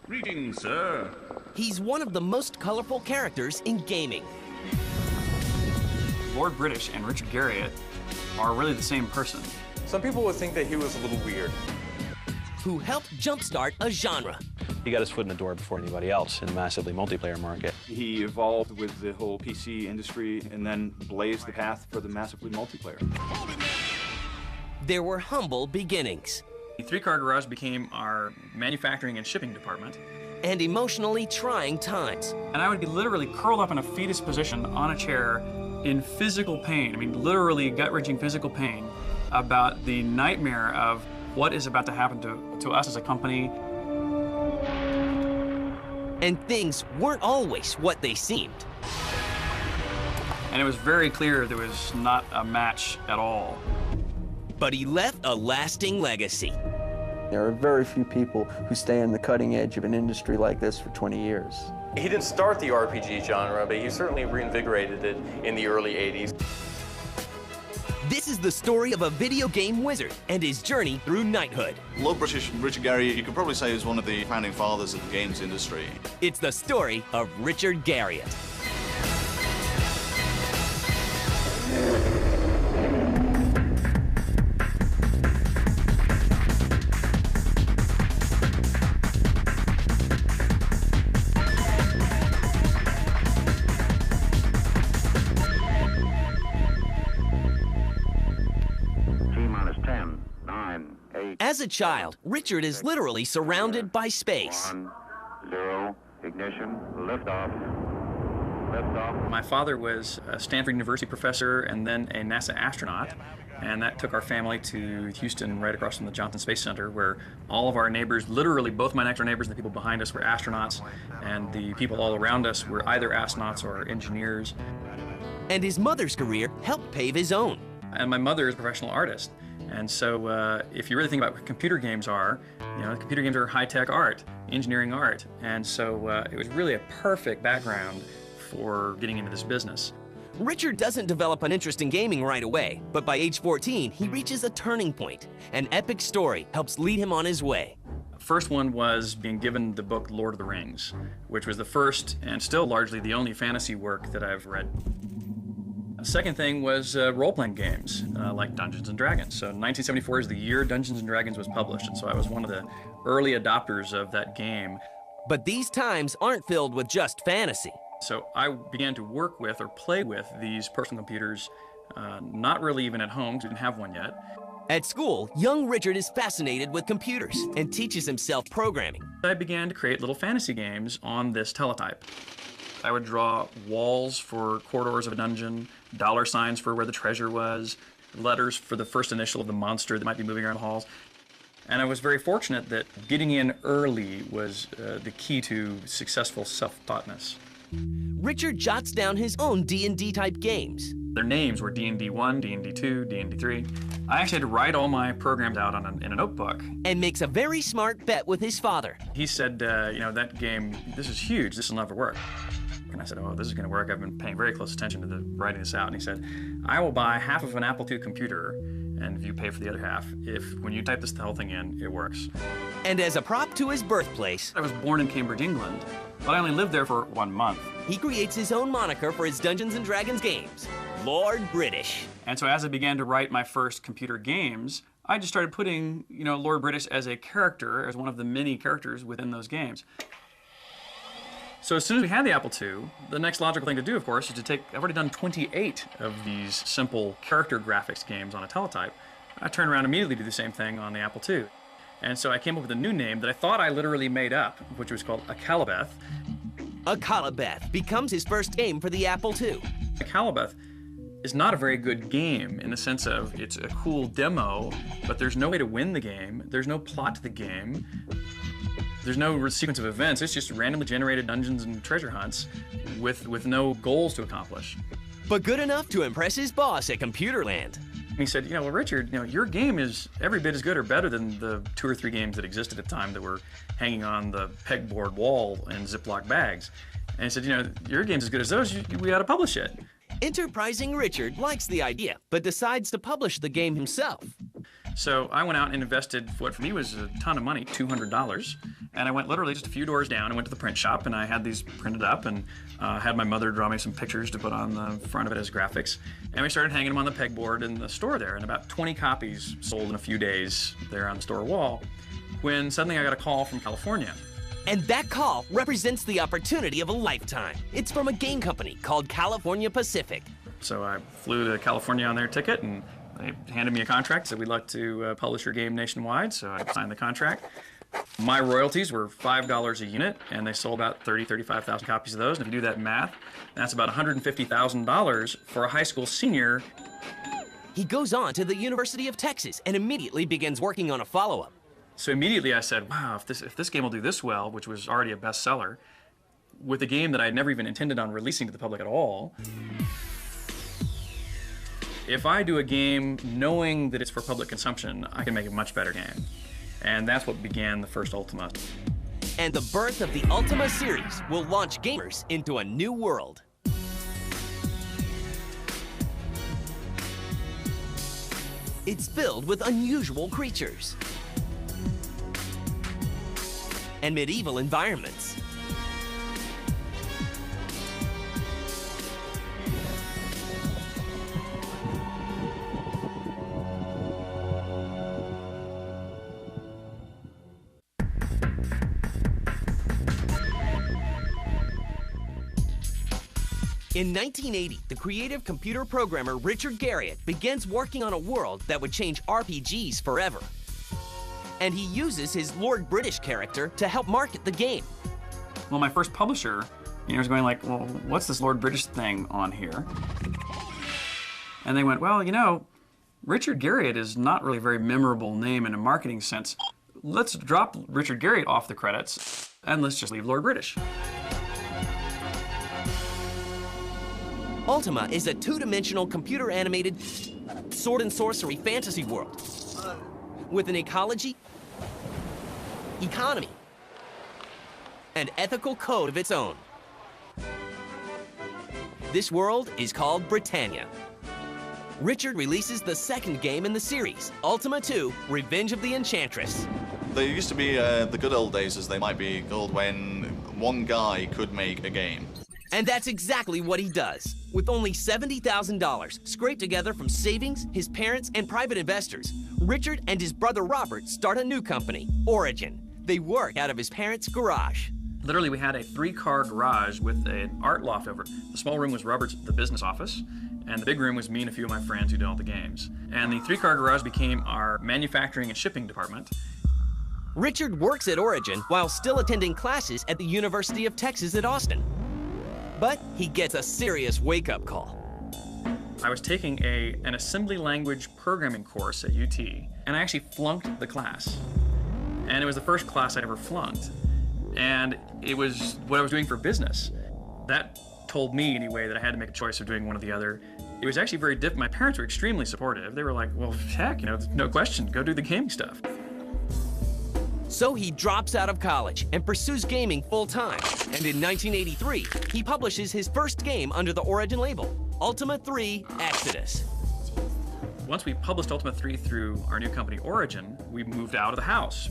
Greetings, sir. He's one of the most colorful characters in gaming. Lord British and Richard Garriott are really the same person. Some people would think that he was a little weird. Who helped jumpstart a genre. He got his foot in the door before anybody else in a massively multiplayer market. He evolved with the whole PC industry and then blazed the path for the massively multiplayer. There were humble beginnings. The three-car garage became our manufacturing and shipping department. And emotionally trying times. And I would be literally curled up in a fetus position on a chair in physical pain. I mean, literally gut-wrenching physical pain about the nightmare of what is about to happen to us as a company. And things weren't always what they seemed. And it was very clear there was not a match at all. But he left a lasting legacy. There are very few people who stay on the cutting edge of an industry like this for 20 years. He didn't start the RPG genre, but he certainly reinvigorated it in the early 80s. This is the story of a video game wizard and his journey through knighthood. Lord British Richard Garriott, you could probably say, is one of the founding fathers of the games industry. It's the story of Richard Garriott. As a child, Richard is literally surrounded by space. 1, 0, ignition, liftoff. Liftoff. My father was a Stanford University professor and then a NASA astronaut, and that took our family to Houston, right across from the Johnson Space Center, where all of our neighbors, literally both my next-door neighbors and the people behind us, were astronauts, and the people all around us were either astronauts or engineers. And his mother's career helped pave his own. And my mother is a professional artist. And so if you really think about what computer games are, computer games are high-tech art, engineering art. And so it was really a perfect background for getting into this business. Richard doesn't develop an interest in gaming right away, but by age 14, he reaches a turning point. An epic story helps lead him on his way. First one was being given the book Lord of the Rings, which was the first and still largely the only fantasy work that I've read. Second thing was role-playing games, like Dungeons & Dragons. So 1974 is the year Dungeons & Dragons was published, and so I was one of the early adopters of that game. But these times aren't filled with just fantasy. So I began to work with or play with these personal computers, not really even at home, because we didn't have one yet. At school, young Richard is fascinated with computers and teaches himself programming. I began to create little fantasy games on this teletype. I would draw walls for corridors of a dungeon, dollar signs for where the treasure was, letters for the first initial of the monster that might be moving around the halls. And I was very fortunate that getting in early was the key to successful self-taughtness. Richard jots down his own D&D type games. Their names were D&D 1, D&D 2, D&D 3. I actually had to write all my programs out in a notebook. And makes a very smart bet with his father. He said, that game, this is huge, this will never work. And I said, oh, this is going to work. I've been paying very close attention to writing this out. And he said, I will buy half of an Apple II computer, and if you pay for the other half, if when you type this whole thing in, it works. And as a prop to his birthplace, I was born in Cambridge, England, but I only lived there for 1 month. He creates his own moniker for his Dungeons & Dragons games, Lord British. And so as I began to write my first computer games, I just started putting, Lord British as a character, as one of the many characters within those games. So as soon as we had the Apple II, the next logical thing to do, of course, is to take, I've already done 28 of these simple character graphics games on a teletype. I turned around immediately to do the same thing on the Apple II. And so I came up with a new name that I thought I literally made up, which was called Akalabeth. Akalabeth becomes his first game for the Apple II. Akalabeth is not a very good game in the sense of it's a cool demo, but there's no way to win the game. There's no plot to the game. There's no sequence of events. It's just randomly generated dungeons and treasure hunts with no goals to accomplish. But good enough to impress his boss at Computerland. He said, well, Richard, your game is every bit as good or better than the 2 or 3 games that existed at the time that were hanging on the pegboard wall in Ziploc bags. And he said, your game's as good as those, we ought to publish it. Enterprising Richard likes the idea, but decides to publish the game himself. So I went out and invested what for me was a ton of money, $200. And I went literally just a few doors down and went to the print shop, and I had these printed up and had my mother draw me some pictures to put on the front of it as graphics. And we started hanging them on the pegboard in the store there, and about 20 copies sold in a few days there on the store wall, when suddenly I got a call from California. And that call represents the opportunity of a lifetime. It's from a game company called California Pacific. So I flew to California on their ticket, and they handed me a contract, said we'd like to publish your game nationwide, so I signed the contract. My royalties were $5 a unit, and they sold about 35,000 copies of those. And if you do that math, that's about $150,000 for a high school senior. He goes on to the University of Texas and immediately begins working on a follow-up. So immediately I said, wow, if this game will do this well, which was already a bestseller, with a game that I had never even intended on releasing to the public at all, if I do a game knowing that it's for public consumption, I can make a much better game. And that's what began the first Ultima. And the birth of the Ultima series will launch gamers into a new world. It's filled with unusual creatures and medieval environments. In 1980, the creative computer programmer Richard Garriott begins working on a world that would change RPGs forever. And he uses his Lord British character to help market the game. Well, my first publisher, was going like, well, what's this Lord British thing on here? And they went, well, Richard Garriott is not really a very memorable name in a marketing sense. Let's drop Richard Garriott off the credits, and let's just leave Lord British. Ultima is a two-dimensional computer-animated sword and sorcery fantasy world with an ecology, economy, and ethical code of its own. This world is called Britannia. Richard releases the second game in the series, Ultima 2: Revenge of the Enchantress. There used to be the good old days, as they might be called, when one guy could make a game. And that's exactly what he does. With only $70,000 scraped together from savings, his parents, and private investors, Richard and his brother Robert start a new company, Origin. They work out of his parents' garage. Literally, we had a 3-car garage with an art loft over it. The small room was Robert's, the business office, and the big room was me and a few of my friends who did all the games. And the 3-car garage became our manufacturing and shipping department. Richard works at Origin while still attending classes at the University of Texas at Austin. But he gets a serious wake-up call. I was taking an assembly language programming course at UT, and I actually flunked the class. And it was the first class I'd ever flunked. And it was what I was doing for business. That told me, anyway, that I had to make a choice of doing one or the other. It was actually very different. My parents were extremely supportive. They were like, well, heck, no question, go do the gaming stuff. So he drops out of college and pursues gaming full-time. And in 1983, he publishes his first game under the Origin label, Ultima 3: Exodus. Once we published Ultima 3 through our new company, Origin, we moved out of the house.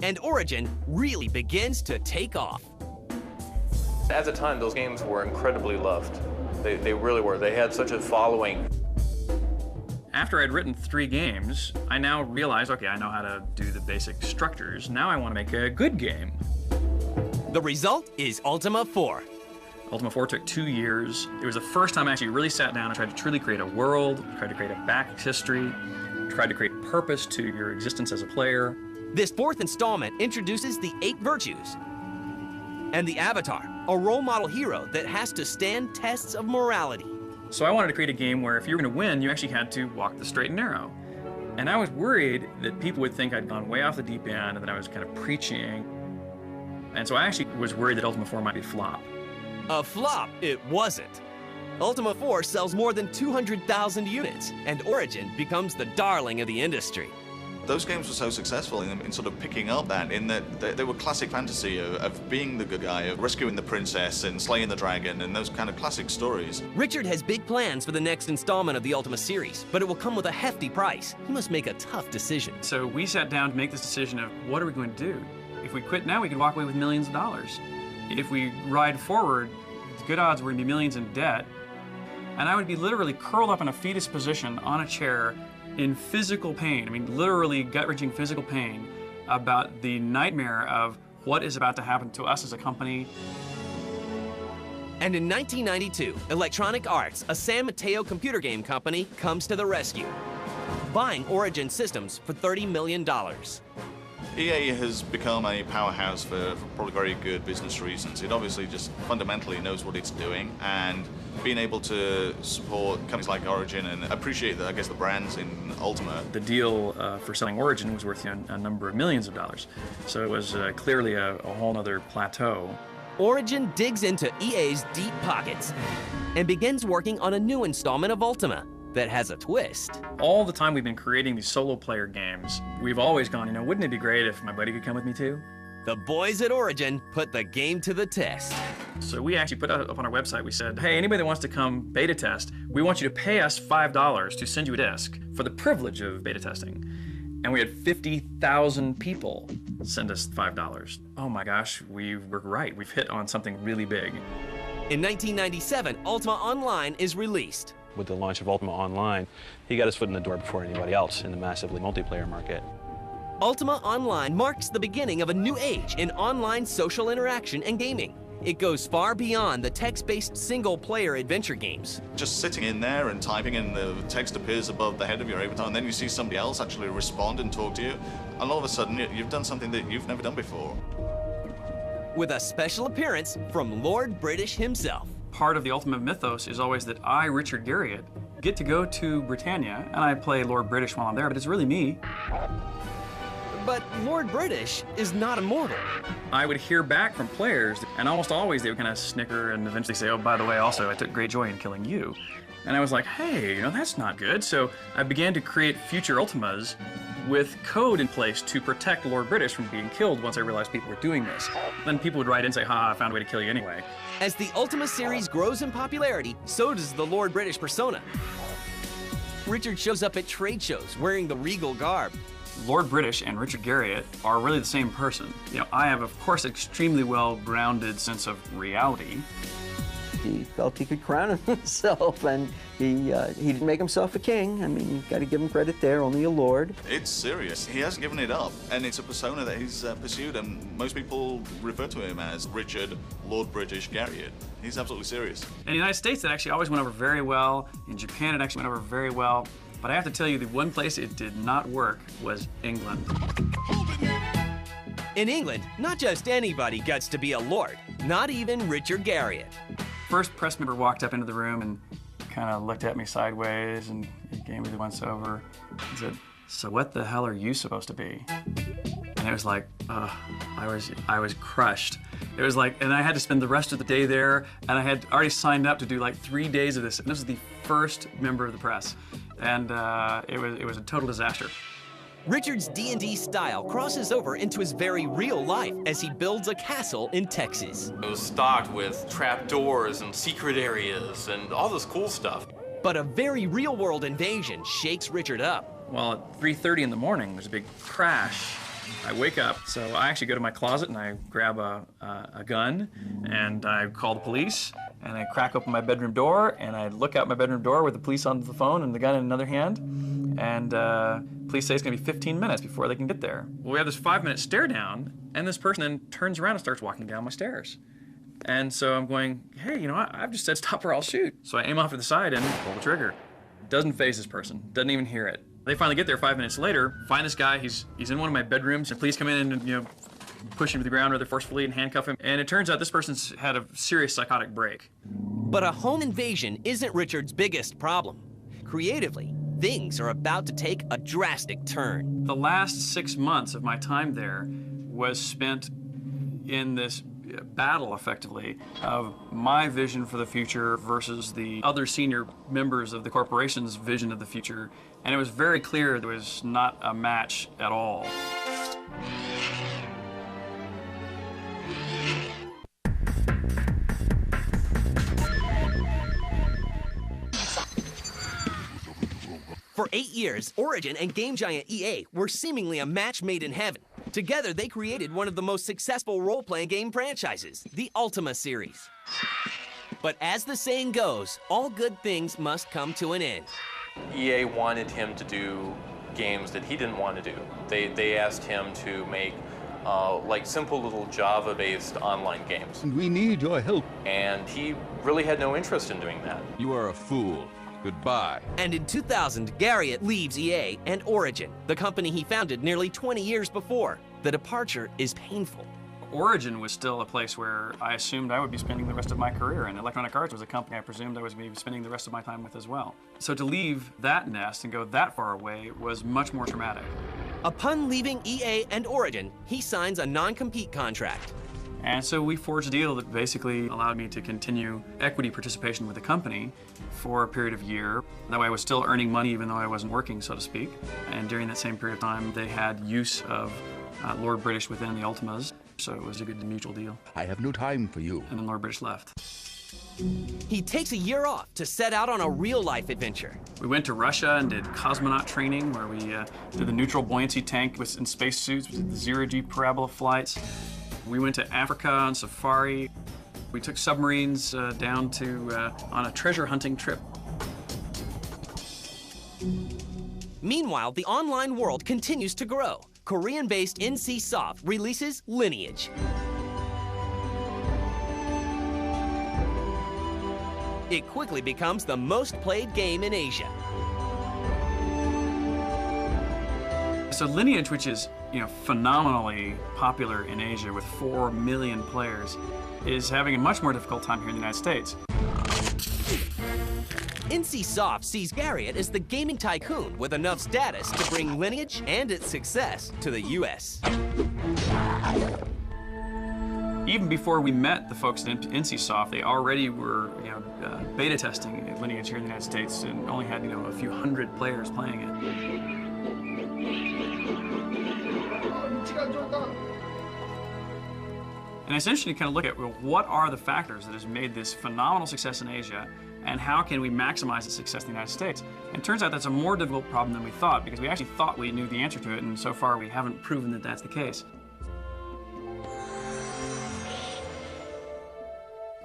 And Origin really begins to take off. At the time, those games were incredibly loved. They really were. They had such a following. After I'd written 3 games, I now realized, okay, I know how to do the basic structures. Now I want to make a good game. The result is Ultima 4. Ultima 4 took 2 years. It was the first time I actually really sat down and tried to truly create a world, tried to create a back history, tried to create purpose to your existence as a player. This 4th installment introduces the 8 virtues and the Avatar, a role model hero that has to stand tests of morality. So I wanted to create a game where if you were going to win, you actually had to walk the straight and narrow. And I was worried that people would think I'd gone way off the deep end and that I was kind of preaching. And so I actually was worried that Ultima 4 might be a flop. A flop it wasn't. Ultima 4 sells more than 200,000 units, and Origin becomes the darling of the industry. Those games were so successful in sort of picking up that, in that they were classic fantasy of being the good guy, of rescuing the princess and slaying the dragon, and those kind of classic stories. Richard has big plans for the next installment of the Ultima series, but it will come with a hefty price. He must make a tough decision. So we sat down to make this decision of what are we going to do? If we quit now, we could walk away with millions of dollars. If we ride forward, the good odds we're going to be millions in debt, and I would be literally curled up in a fetus position on a chair in physical pain, I mean literally gut-wrenching physical pain about the nightmare of what is about to happen to us as a company. And in 1992, Electronic Arts, a San Mateo computer game company, comes to the rescue, buying Origin Systems for $30 million. EA has become a powerhouse for probably very good business reasons. It obviously just fundamentally knows what it's doing, and being able to support companies like Origin and appreciate, I guess, the brands in Ultima. The deal for selling Origin was worth a number of millions of dollars. So it was clearly a whole other plateau. Origin digs into EA's deep pockets and begins working on a new installment of Ultima that has a twist. All the time we've been creating these solo player games, we've always gone, wouldn't it be great if my buddy could come with me too? The boys at Origin put the game to the test. So we actually put up on our website, we said, hey, anybody that wants to come beta test, we want you to pay us $5 to send you a disc for the privilege of beta testing. And we had 50,000 people send us $5. Oh my gosh, we were right. We've hit on something really big. In 1997, Ultima Online is released. With the launch of Ultima Online, he got his foot in the door before anybody else in the massively multiplayer market. Ultima Online marks the beginning of a new age in online social interaction and gaming. It goes far beyond the text-based single-player adventure games. Just sitting in there and typing, and the text appears above the head of your avatar, and then you see somebody else actually respond and talk to you, and all of a sudden you've done something that you've never done before. With a special appearance from Lord British himself. Part of the Ultima mythos is always that I, Richard Garriott, get to go to Britannia, and I play Lord British while I'm there, but it's really me. But Lord British is not immortal. I would hear back from players, and almost always they would kind of snicker and eventually say, oh, by the way, also, I took great joy in killing you. And I was like, hey, that's not good. So I began to create future Ultimas with code in place to protect Lord British from being killed once I realized people were doing this. Then people would write in and say, ha, I found a way to kill you anyway. As the Ultima series grows in popularity, so does the Lord British persona. Richard shows up at trade shows wearing the regal garb. Lord British and Richard Garriott are really the same person. I have, of course, extremely well-grounded sense of reality. He felt he could crown himself, and he didn't make himself a king. I mean, you've got to give him credit there, only a lord. It's serious. He hasn't given it up, and it's a persona that he's pursued, and most people refer to him as Richard Lord British Garriott. He's absolutely serious. In the United States, it actually always went over very well. In Japan, it actually went over very well. But I have to tell you, the one place it did not work was England. In England, not just anybody gets to be a lord, not even Richard Garriott. First press member walked up into the room and kind of looked at me sideways, and he gave me the once over and said, so what the hell are you supposed to be? And it was like, I was crushed. It was like, and I had to spend the rest of the day there, and I had already signed up to do like 3 days of this, and this was the first member of the press. And it was a total disaster. Richard's D&D style crosses over into his very real life as he builds a castle in Texas. It was stocked with trapdoors and secret areas and all this cool stuff. But a very real-world invasion shakes Richard up. Well, at 3:30 in the morning, there's a big crash. I wake up, so I actually go to my closet and I grab a gun, and I call the police, and I crack open my bedroom door, and I look out my bedroom door with the police on the phone and the gun in another hand, and police say it's gonna be 15 minutes before they can get there. Well, we have this 5-minute stare down, and this person then turns around and starts walking down my stairs. And so I'm going, hey, I've just said stop or I'll shoot. So I aim off to the side and pull the trigger. Doesn't faze this person, doesn't even hear it. They finally get there 5 minutes later, find this guy, he's in one of my bedrooms, and police come in and push him to the ground rather forcefully and handcuff him. And it turns out this person's had a serious psychotic break. But a home invasion isn't Richard's biggest problem. Creatively, things are about to take a drastic turn. The last 6 months of my time there was spent in this battle, effectively, of my vision for the future versus the other senior members of the corporation's vision of the future. And it was very clear there was not a match at all. For 8 years, Origin and game giant EA were seemingly a match made in heaven. Together, they created one of the most successful role-playing game franchises, the Ultima series. But as the saying goes, all good things must come to an end. EA wanted him to do games that he didn't want to do. They asked him to make like simple little Java-based online games. We need your help. And he really had no interest in doing that. You are a fool. Goodbye. And in 2000, Garriott leaves EA and Origin, the company he founded nearly 20 years before. The departure is painful. Origin was still a place where I assumed I would be spending the rest of my career, and Electronic Arts was a company I presumed I was maybe spending the rest of my time with as well. So to leave that nest and go that far away was much more traumatic. Upon leaving EA and Origin, he signs a non-compete contract. And so we forged a deal that basically allowed me to continue equity participation with the company for a period of a year. That way I was still earning money even though I wasn't working, so to speak. And during that same period of time, they had use of Lord British within the Ultimas, so it was a good mutual deal. I have no time for you. And then Lord British left. He takes a year off to set out on a real-life adventure. We went to Russia and did cosmonaut training, where we did the neutral buoyancy tank in spacesuits. We did the zero-G parabola flights. We went to Africa on safari. We took submarines down to on a treasure hunting trip. Meanwhile, the online world continues to grow. Korean-based NC Soft releases Lineage. It quickly becomes the most played game in Asia. So Lineage, which is phenomenally popular in Asia with 4 million players, is having a much more difficult time here in the United States. NC Soft sees Garriott as the gaming tycoon with enough status to bring Lineage and its success to the US. Even before we met the folks at NC Soft, they already were beta testing Lineage here in the United States and only had a few hundred players playing it. And it's interesting to kind of look at, well, what are the factors that has made this phenomenal success in Asia, and how can we maximize its success in the United States? And it turns out that's a more difficult problem than we thought, because we actually thought we knew the answer to it, and so far we haven't proven that that's the case.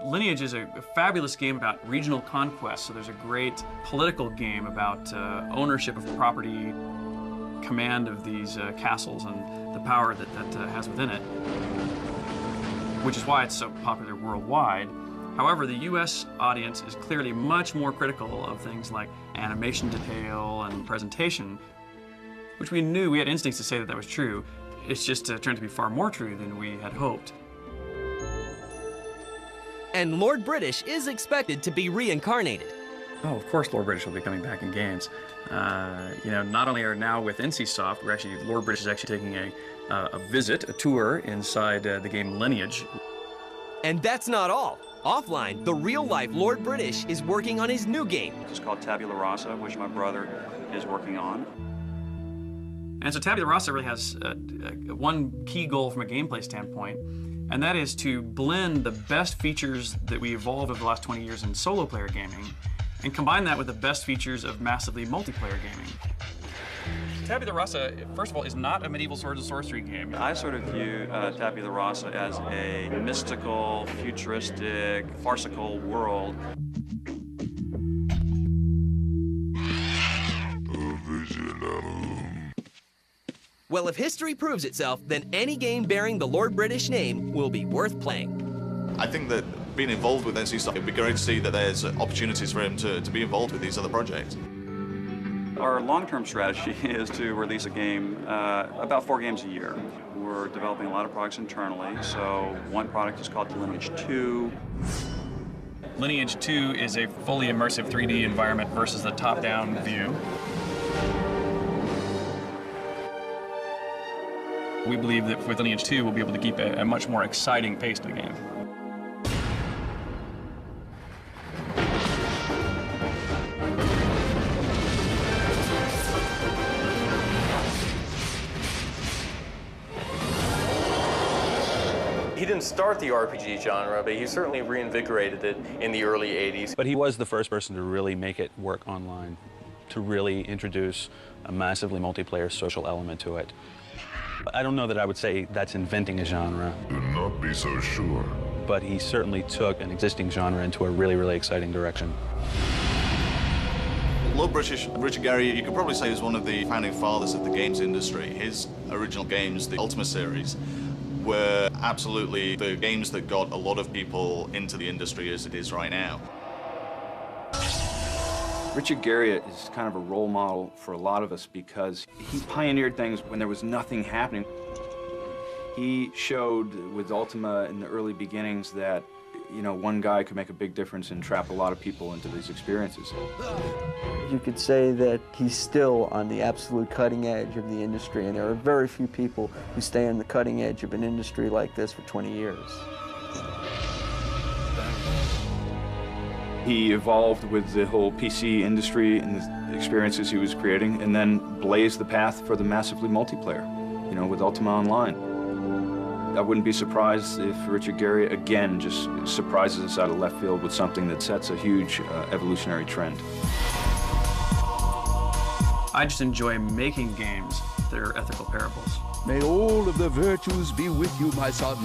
Lineage is a fabulous game about regional conquest, so there's a great political game about ownership of property, command of these castles, and the power that has within it, which is why it's so popular worldwide. However, the US audience is clearly much more critical of things like animation detail and presentation, which we knew, we had instincts to say that that was true. It's just turned to be far more true than we had hoped. And Lord British is expected to be reincarnated. Oh, of course Lord British will be coming back in games. Not only are now with NC Soft, Lord British is actually taking a visit, a tour inside the game Lineage. And that's not all. Offline, the real-life Lord British is working on his new game. It's called Tabula Rasa, which my brother is working on. And so Tabula Rasa really has one key goal from a gameplay standpoint, and that is to blend the best features that we evolved over the last 20 years in solo player gaming and combine that with the best features of massively multiplayer gaming. Tabula Rasa, first of all, is not a medieval swords and sorcery game. I sort of view Tabula Rasa as a mystical, futuristic, farcical world. Well, if history proves itself, then any game bearing the Lord British name will be worth playing. I think that being involved with NC Soft, it'd be great to see that there's opportunities for him to be involved with these other projects. Our long-term strategy is to release a game, about 4 games a year. We're developing a lot of products internally, so one product is called Lineage 2. Lineage 2 is a fully immersive 3D environment versus the top-down view. We believe that with Lineage 2, we'll be able to keep a much more exciting pace to the game. He didn't start the RPG genre, but he certainly reinvigorated it in the early 80s. But he was the first person to really make it work online, to really introduce a massively multiplayer social element to it. I don't know that I would say that's inventing a genre. Do not be so sure. But he certainly took an existing genre into a really, really exciting direction. Lord British Richard Garriott, you could probably say, is one of the founding fathers of the games industry. His original games, the Ultima series, were absolutely the games that got a lot of people into the industry as it is right now. Richard Garriott is kind of a role model for a lot of us because he pioneered things when there was nothing happening. He showed with Ultima in the early beginnings that, you know, one guy could make a big difference and trap a lot of people into these experiences. You could say that he's still on the absolute cutting edge of the industry, and there are very few people who stay on the cutting edge of an industry like this for 20 years. He evolved with the whole PC industry and the experiences he was creating, and then blazed the path for the massively multiplayer, you know, with Ultima Online. I wouldn't be surprised if Richard Garriott again just surprises us out of left field with something that sets a huge evolutionary trend. I just enjoy making games that are ethical parables. May all of the virtues be with you, my son.